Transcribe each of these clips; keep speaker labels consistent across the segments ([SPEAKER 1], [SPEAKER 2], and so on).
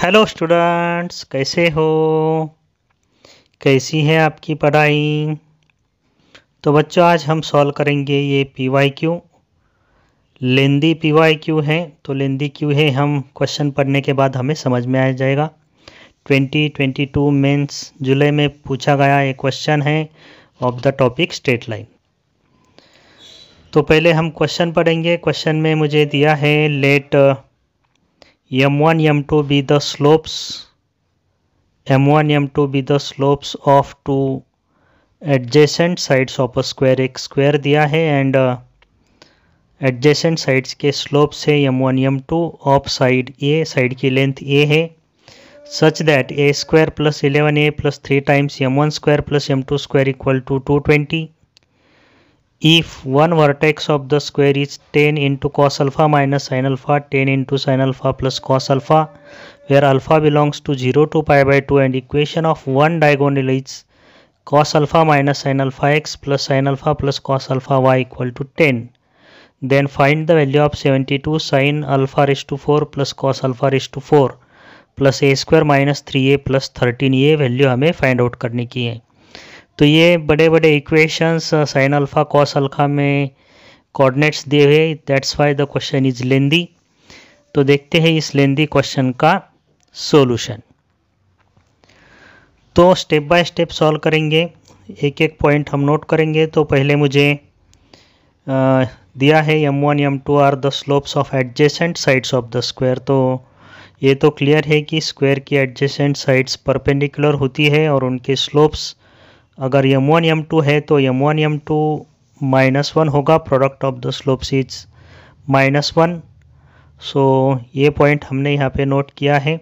[SPEAKER 1] Hello students, कैसे हो? कैसी है आपकी पढ़ाई? तो बच्चों, आज हम सॉल्व करेंगे ये PYQ। लेंदी PYQ है, तो लेंदी क्यों है हम क्वेश्चन पढ़ने के बाद हमें समझ में आ जाएगा। 2022 मेंस जुलाई में पूछा गया एक क्वेश्चन है of the topic straight line. तो पहले हम क्वेश्चन पढ़ेंगे। क्वेश्चन में मुझे दिया है late M1 M2 be the slopes M1 M2 be the slopes of two adjacent sides of a square। एक स्क्वायर दिया है एंड adjacent sides के slopes है M1 M2 of side A, side की लेंथ A है, such that a square plus 11a plus 3 times M1 square plus M2 square equal to 220 if one vertex of the square is 10 into cos alpha minus sin alpha 10 into sin alpha plus cos alpha where alpha belongs to 0 to pi by 2 and equation of one diagonal is cos alpha minus sin alpha x plus sin alpha plus cos alpha y equal to 10, then find the value of 72 sin alpha raised to 4 plus cos alpha raised to 4 plus a square minus 3a plus 13। ये value हमें find out करने की है। तो ये बड़े बड़े equations sine alpha cos alpha में कोऑर्डिनेट्स दिए हुए, that's why the question is lengthy. तो देखते हैं इस लेंदी क्वेश्चन का सॉल्यूशन। तो स्टेप बाय स्टेप सॉल्व करेंगे, एक एक पॉइंट हम नोट करेंगे। तो पहले मुझे दिया है M1 M2 are the slopes of adjacent sides of the square. तो ये तो क्लियर है कि स्क्वायर की एडजेसेंट साइड्स परपेंडिकुलर होती है और उनके स्लोप्स अगर M1 M2 है तो M1 M2 -1 होगा, product of the slopes is -1। सो ये पॉइंट हमने यहाँ पे नोट किया है।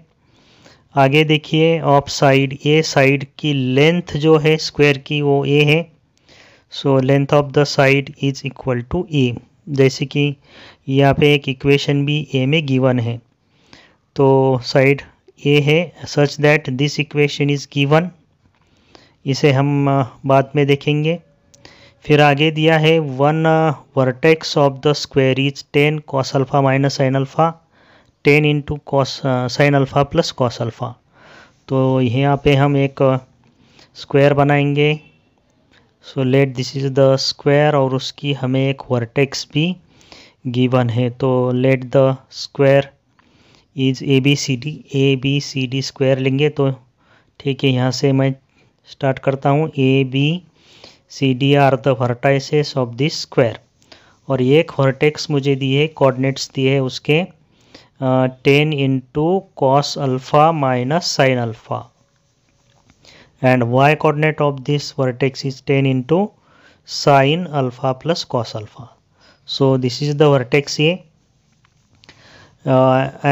[SPEAKER 1] आगे देखिए, ऑफ साइड A साइड की लेंथ जो है स्क्वायर की वो A है, so length of the side is equal to A। जैसे कि यहाँ पे एक इक्वेशन भी A में गिवन है, तो साइड A है such that this equation is given, इसे हम बाद में देखेंगे। फिर आगे दिया है one vertex of the square is 10 cos alpha minus sine alpha 10 into cos sine alpha plus cos alpha. तो यहाँ पे हम एक स्क्वायर बनाएंगे। So let this is the square और उसकी हमें एक वर्टेक्स भी गिवन है। तो let the square is ABCD square लेंगे। तो ठीक है, यहाँ से मैं स्टार्ट करता हूँ। ABCD are the vertices of this square और एक वर्टेक्स मुझे दिए, कोऑर्डिनेट्स दिए है उसके 10 into cos alpha minus sine alpha and y coordinate of this vertex is 10 into sine alpha plus cos alpha. So this is the vertex A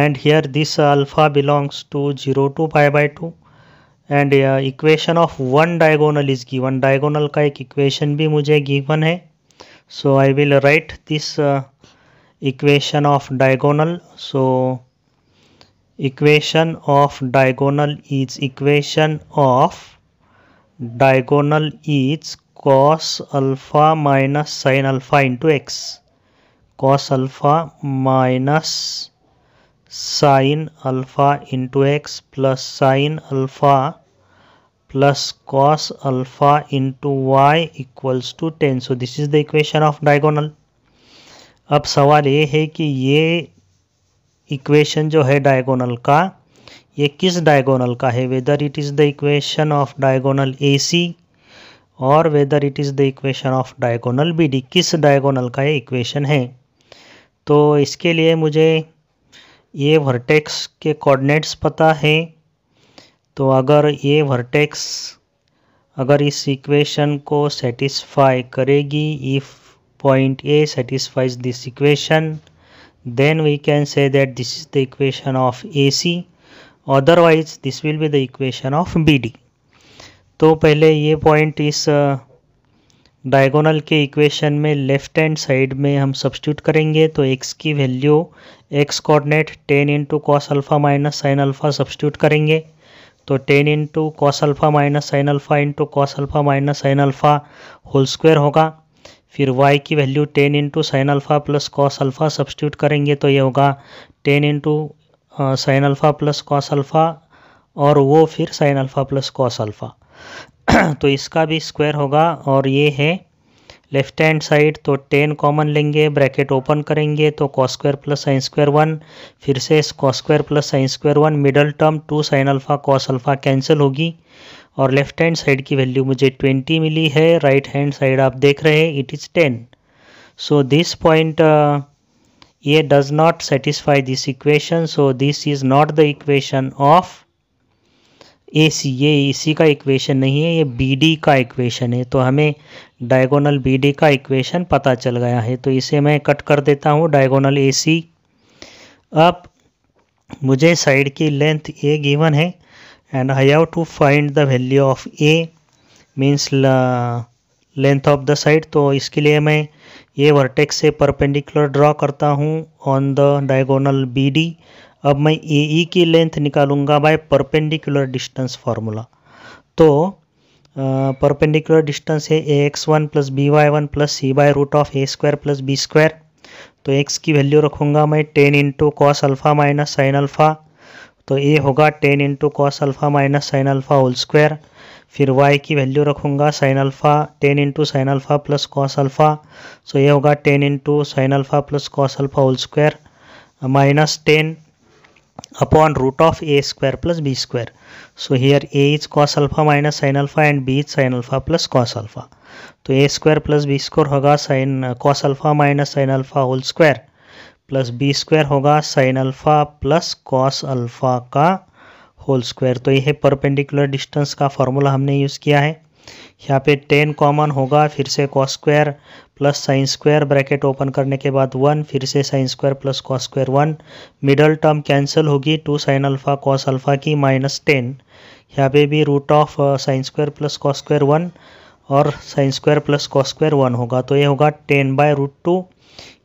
[SPEAKER 1] and here this alpha belongs to 0 to pi by 2 and equation of one diagonal is given. Diagonal का एक equation भी मुझे given है, so I will write this equation of diagonal. So equation of diagonal is cos alpha minus sine alpha into X, cos alpha minus sine alpha into x plus sine alpha plus cos alpha into Y equals to 10। So this is the equation of diagonal. अब सवाल ये है कि ये equation जो है diagonal का, ये किस डायगोनल का है, whether it is the equation of diagonal AC और whether it is the equation of diagonal BD, किस डायगोनल का ये इक्वेशन है। तो इसके लिए मुझे ये वर्टेक्स के कोऑर्डिनेट्स पता है। तो अगर ये वर्टेक्स अगर इस इक्वेशन को सेटिस्फाई करेगी, if point A satisfies this equation, then we can say that this is the equation of AC, otherwise this will be the equation of BD। तो पहले ये पॉइंट इस डायगोनल के इक्वेशन में लेफ्ट हैंड साइड में हम substitute करेंगे। तो x की value x coordinate 10 into cos alpha minus sine alpha substitute करेंगे। तो 10 into cos alpha minus sine alpha into cos alpha minus sine alpha whole square होगा। फिर y की value 10 into sine alpha plus cos alpha substitute करेंगे, तो ये होगा 10 into sine alpha plus cos alpha और वो फिर sine alpha plus cos alpha. तो इसका भी स्क्वायर होगा और ये है लेफ्ट हैंड साइड, तो 10 कॉमन लेंगे, ब्रैकेट ओपन करेंगे तो cos square plus sine square 1, फिर से cos square plus sine square 1, middle term 2 sine alpha cos alpha cancel होगी और लेफ्ट हैंड साइड की वैल्यू मुझे 20 मिली है, राइट हैंड साइड आप देख रहे हैं it is 10। So this point ये does not satisfy this equation, so this is not the equation of AC, ये AC का इक्वेशन नहीं है, ये BD का इक्वेशन है। तो हमें डायगोनल BD का इक्वेशन पता चल गया है, तो इसे मैं कट कर देता हूँ डायगोनल AC। अब मुझे साइड की लेंथ A गिवन है and I have to find the value of A means length of the side. तो इसके लिए मैं ये वर्टेक्स से परपेंडिकुलर ड्रॉ करता हूँ ऑन द डायगोनल BD। अब मैं AE की लेंथ निकालूंगा बाय परपेंडिकुलर डिस्टेंस फार्मूला। तो परपेंडिकुलर डिस्टेंस है AX1 plus BY1 plus C by root of A square plus B square. तो X की वैल्यू रखूँगा मैं 10 into cos alpha minus sine alpha, तो ये होगा 10 into cos alpha minus sine alpha whole square. फिर Y की वैल्यू रखूँगा sine alpha 10 into sine alpha plus cos alpha, so ये होगा 10 into sine alpha plus cos alpha whole square minus 10 upon root of A square plus B square. So here A is cos alpha minus sin alpha and B is sin alpha plus cos alpha. तो A square plus B square होगा sin cos alpha minus sin alpha whole square plus B square होगा sin alpha plus cos alpha का whole square. तो ये है perpendicular distance का formula हमने use किया है। यहाँ पे 10 कॉमन होगा, फिर से cos square plus sine square bracket open करने के बाद 1, फिर से sine square plus cos square 1, middle term cancel होगी 2 साइन अल्फ़ा कॉस अल्फ़ा की माइनस 10, यहाँ पे भी root of sine square plus cos square 1 और sine square plus cos square 1 होगा, तो ये होगा 10 बाय रूट 2।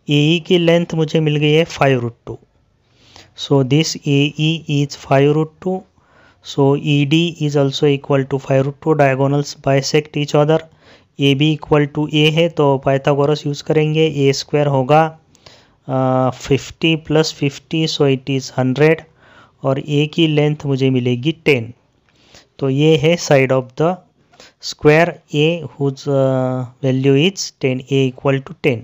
[SPEAKER 1] AE की लेंथ मुझे मिल गई है 5 root 2, so this AE is 5 root 2। So ED is also equal to 5 root 2, diagonals bisect each other, AB equal to A है तो पाइथागोरस यूज़ करेंगे, A स्क्वायर होगा 50 प्लस 50 सो इट इज़ 100 और A की लेंथ मुझे मिलेगी 10। तो ये है side of the square A whose value is 10, A equal to 10।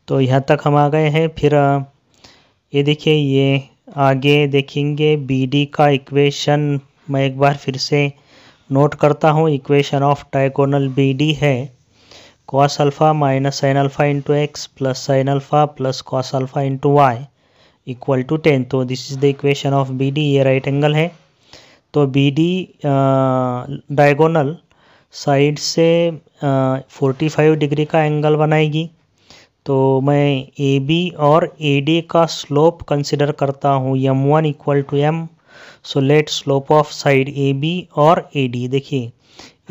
[SPEAKER 1] तो यहाँ तक हम आ गए हैं। फिर ये देखिए, ये आगे देखेंगे BD का इक्वेशन मैं एक बार फिर से नोट करता हूँ। इक्वेशन ऑफ डायगोनल BD है cos alpha minus sine alpha into x plus sine alpha प्लस cos alpha into y equal to 10। तो this is the equation of BD, ये राइट एंगल है। तो BD डायगोनल साइड से 45 degree का angle बनाएगी। तो मैं AB और AD का स्लोप कंसिडर करता हूँ M1 equal to M। So let slope of side AB और AD, देखिए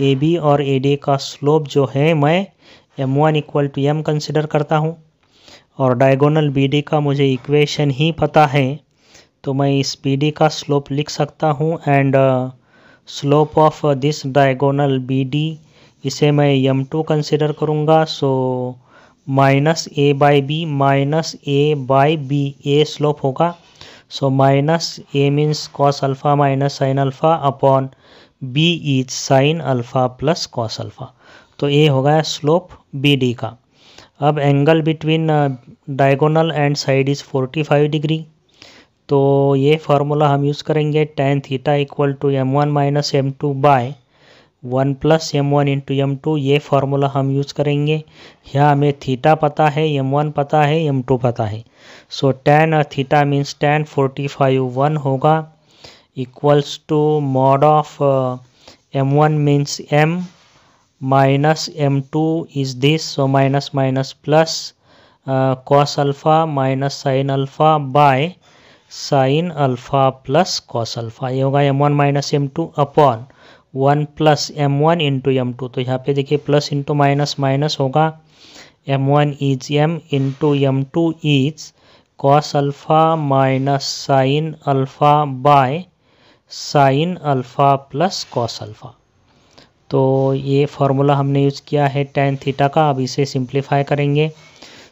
[SPEAKER 1] AB और AD का स्लोप जो है मैं M1 equal to M consider करता हूँ और डायगोनल BD का मुझे इक्वेशन ही पता है, तो मैं इस BD का स्लोप लिख सकता हूँ and slope of this diagonal BD इसे मैं M2 कंसिडर करूँगा। So minus A by B minus A by B, A slope होगा। So minus A means cos alpha minus sine alpha upon B is sine alpha plus cos alpha. तो ये होगा slope BD का। अब angle between diagonal and side is 45 degree, तो ये formula हम use करेंगे tan theta equal to M1 minus M2 by 1 plus M1 into M2, ये फार्मूला हम यूज़ करेंगे। यहाँ हमें थीटा पता है, M1 पता है, M2 पता है। So tan theta means tan 45 1 होगा equals to mod of M1 means M minus M2 is this, so minus minus plus cos alpha minus sine alpha by sine alpha plus cos alpha, ये होगा M1 minus M2 upon 1 plus M1 into M2। तो यहाँ पे देखिए plus into minus minus होगा, M1 is M into M2 is cos alpha minus sine alpha by sine alpha plus cos alpha. तो ये formula हमने यूज़ किया है tan थीटा का। अब इसे सिंप्लीफाई करेंगे।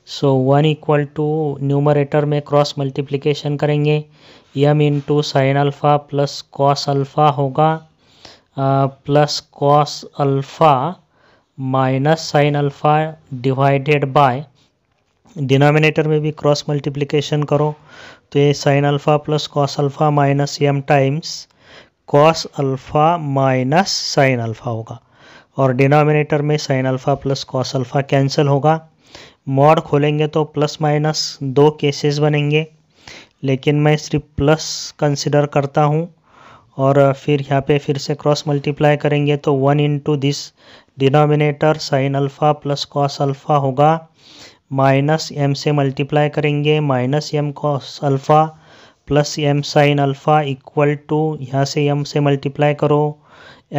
[SPEAKER 1] सो 1 इक्वल टू न्यूमरेटर में क्रॉस मल्टीप्लिकेशन करेंगे, m into sine alpha plus cos alpha होगा plus cos alpha minus sine alpha divided by, denominator में भी क्रॉस मल्टीप्लिकेशन करो तो ये sine alpha plus cos alpha minus m times cos alpha minus sine alpha होगा, और denominator में sine alpha plus cos alpha cancel होगा। Mod खोलेंगे तो प्लस माइनस दो केसेस बनेंगे, लेकिन मैं सिर्फ प्लस कंसिडर करता हूँ। और फिर यहाँ पे फिर से क्रॉस मल्टीप्लाई करेंगे तो 1 into this denominator sine alpha plus cos alpha होगा, माइनस m से मल्टीप्लाई करेंगे minus m cos alpha plus m sine alpha equal to, यहाँ से m से मल्टीप्लाई करो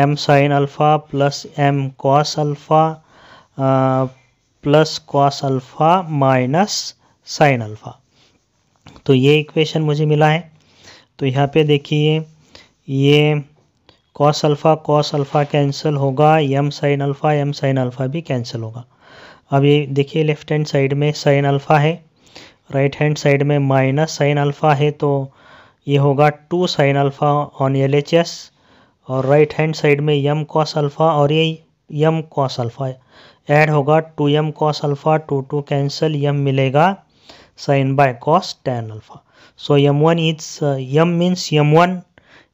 [SPEAKER 1] m sine alpha plus m cos alpha plus cos alpha minus sine alpha. तो ये equation मुझे मिला है। तो यहाँ पे देखिए ये कॉस अल्फ़ा कैंसिल होगा, m साइन अल्फ़ा भी कैंसिल होगा। अब ये देखिए लेफ्ट हैंड साइड में साइन अल्फ़ा है, राइट हैंड साइड में माइनस साइन अल्फ़ा है, तो ये होगा 2 साइन अल्फ़ा ऑन LHS, और राइट हैंड साइड में m कॉस अल्फ़ा और ये m कॉस अल्फ़ा ऐड होगा 2m cos alpha, 2 cancel, m मिलेगा sine by cos tan alpha. So m1 is m means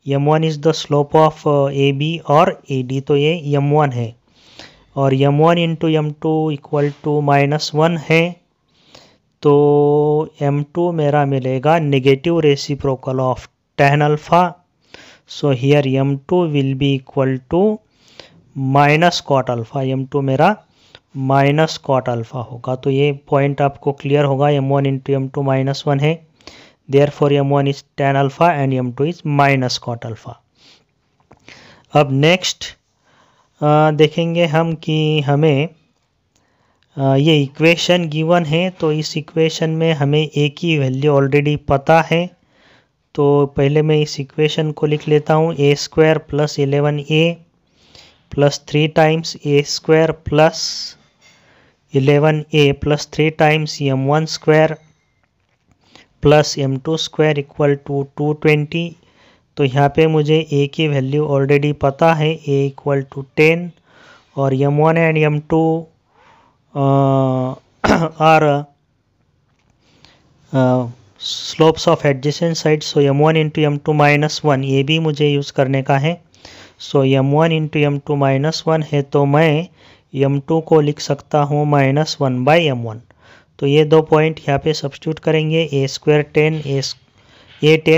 [SPEAKER 1] m1 is the slope of AB और AD, तो ये m1 है, और m1 into m2 equal to -1 है, तो m2 मेरा मिलेगा negative reciprocal of tan alpha. So here m2 will be equal to minus cot alpha, m2 मेरा माइनस कॉट अल्फ़ा होगा। तो ये पॉइंट आपको क्लियर होगा, m1 इंटू m2 -1 है, therefore m1 is tan alpha and m2 is minus cot alpha. अब next देखेंगे हम कि हमें ये इक्वेशन गिवन है, तो इस इक्वेशन में हमें a की वैल्यू ऑलरेडी पता है। तो पहले मैं इस इक्वेशन को लिख लेता हूँ, a square plus 11a plus 3 times a square plus 11a plus 3 times m1 square plus m2 square equal to 220। तो यहाँ पे मुझे a की वैल्यू ऑलरेडी पता है, a इक्वल टू 10, और m1 and m2 are slopes of adjacent side, so m1 into m2 -1 ये भी मुझे यूज़ करने का है। सो m1 इंटू m2 -1 है, तो मैं m2 को लिख सकता हूँ -1 बाई m1। तो ये दो पॉइंट यहाँ पे सब्स्टिट्यूट करेंगे, a स्क्वायर 10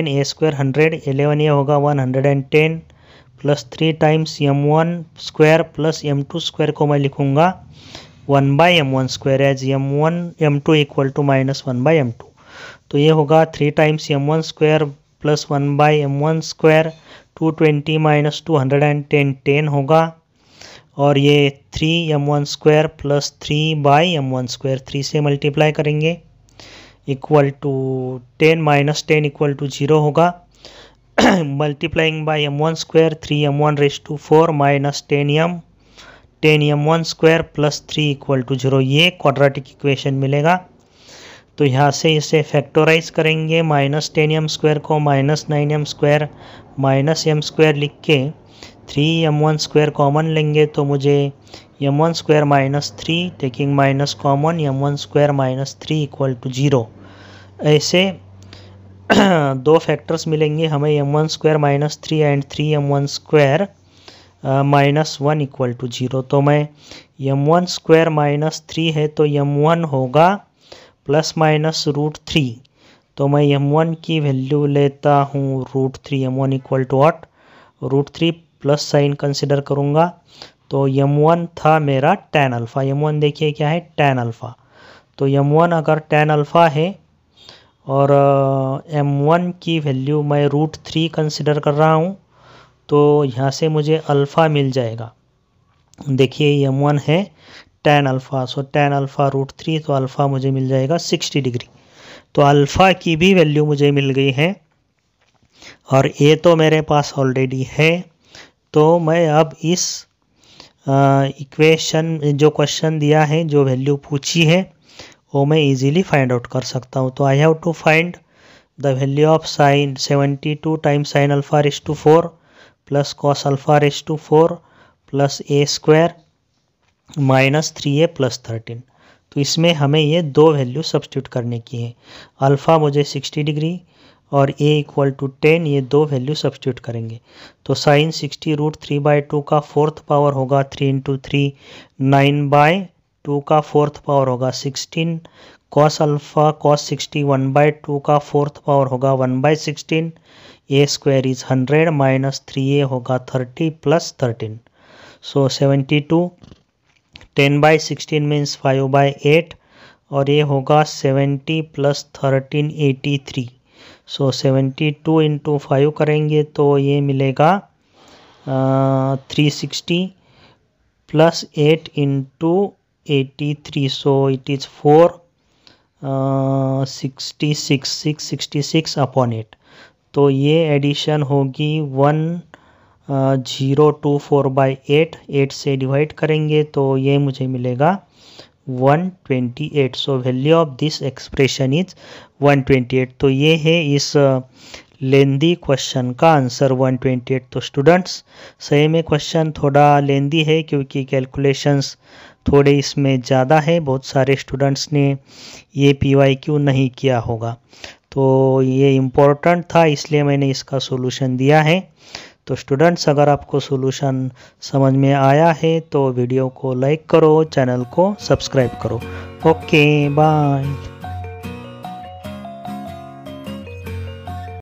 [SPEAKER 1] a स्क्वायर 100, 11 ये होगा 110 plus 3 times m1 square plus m2 square को मैं लिखूँगा 1 by m1 square, as m2 equal to -1 by m2। तो ये होगा 3 times m1 square plus 1 by m1 square, 220 minus 210 10 होगा, और ये 3m1 square plus 3 by m1 square 3 से मल्टीप्लाई करेंगे equal to 10 minus 10 equal to 0 होगा। Multiplying by m1 square 3m1 raise to 4 minus 10m1 square plus 3 equal to 0, ये quadratic equation मिलेगा। तो यहाँ से इसे फैक्टराइज करेंगे, माइनस 10m स्क्वायर को minus 9m square minus m square लिख के 3m1 स्क्वायर कॉमन लेंगे, तो मुझे m1 square minus 3 taking minus common m1 square minus 3 equal to 0। ऐसे दो फैक्टर्स मिलेंगे हमें, m1 square minus 3 and 3m1 square -1 equal to 0। तो मैं m1 स्क्वायर -3 है, तो m1 होगा ±√3। तो मैं m1 की वैल्यू लेता हूँ √3, m1 equal to what, √3 plus sign consider करूँगा, तो m1 था मेरा tan अल्फ़ा। m1 देखिए क्या है, tan अल्फ़ा। तो m1 अगर tan अल्फ़ा है और m1 की वैल्यू मैं √3 कंसिडर कर रहा हूँ, तो यहाँ से मुझे अल्फ़ा मिल जाएगा। देखिए m1 है tan अल्फ़ा, सो tan अल्फ़ा √3, तो अल्फ़ा मुझे मिल जाएगा 60 डिग्री। तो अल्फ़ा की भी वैल्यू मुझे मिल गई है, और ए तो मेरे पास ऑलरेडी है। तो मैं अब इस इक्वेशन जो क्वेश्चन दिया है, जो वैल्यू पूछी है, वो मैं इजीली फाइंड आउट कर सकता हूँ। तो I have to find the value of sine 72 times sine alpha raise to 4 plus cos alpha raise to 4 plus a square minus 3a plus 13। तो इसमें हमें ये दो वैल्यू सब्स्टिट्यूट करने की है। अल्फ़ा मुझे 60 डिग्री और a इक्वल टू 10, ये दो वैल्यू सब्स्टिट्यूट करेंगे। तो साइन 60 रूट 3/2 का फोर्थ पावर होगा 3 इंटू 3, 9/2 का फोर्थ पावर होगा 16, कॉस अल्फ़ा कॉस 60 1/2 का फोर्थ पावर होगा 1/16, ए स्क्वायर इज 100 माइनस 3a होगा 30 प्लस 13। सो 72 10/16 मीन्स 5/8 और ये होगा 70 प्लस 13 83। सो 72 इंटू 5 करेंगे तो ये मिलेगा 360 plus 8 into 83। So it is 666 upon 8। तो ये एडिशन होगी 1024/8, 8 से डिवाइड करेंगे तो ये मुझे मिलेगा 128। So value of this expression is 128। तो ये है इस लेंदी क्वेश्चन का आंसर 128। तो स्टूडेंट्स सही में क्वेश्चन थोड़ा लेंदी है क्योंकि कैलकुलेशंस थोड़े इसमें ज़्यादा है। बहुत सारे स्टूडेंट्स ने ये PYQ नहीं किया होगा, तो ये इम्पोर्टेंट था इसलिए मैंने इसका सॉल्यूशन दिया है। तो स्टूडेंट्स अगर आपको सॉल्यूशन समझ में आया है तो वीडियो को लाइक करो, चैनल को सब्सक्राइब करो। Okay bye.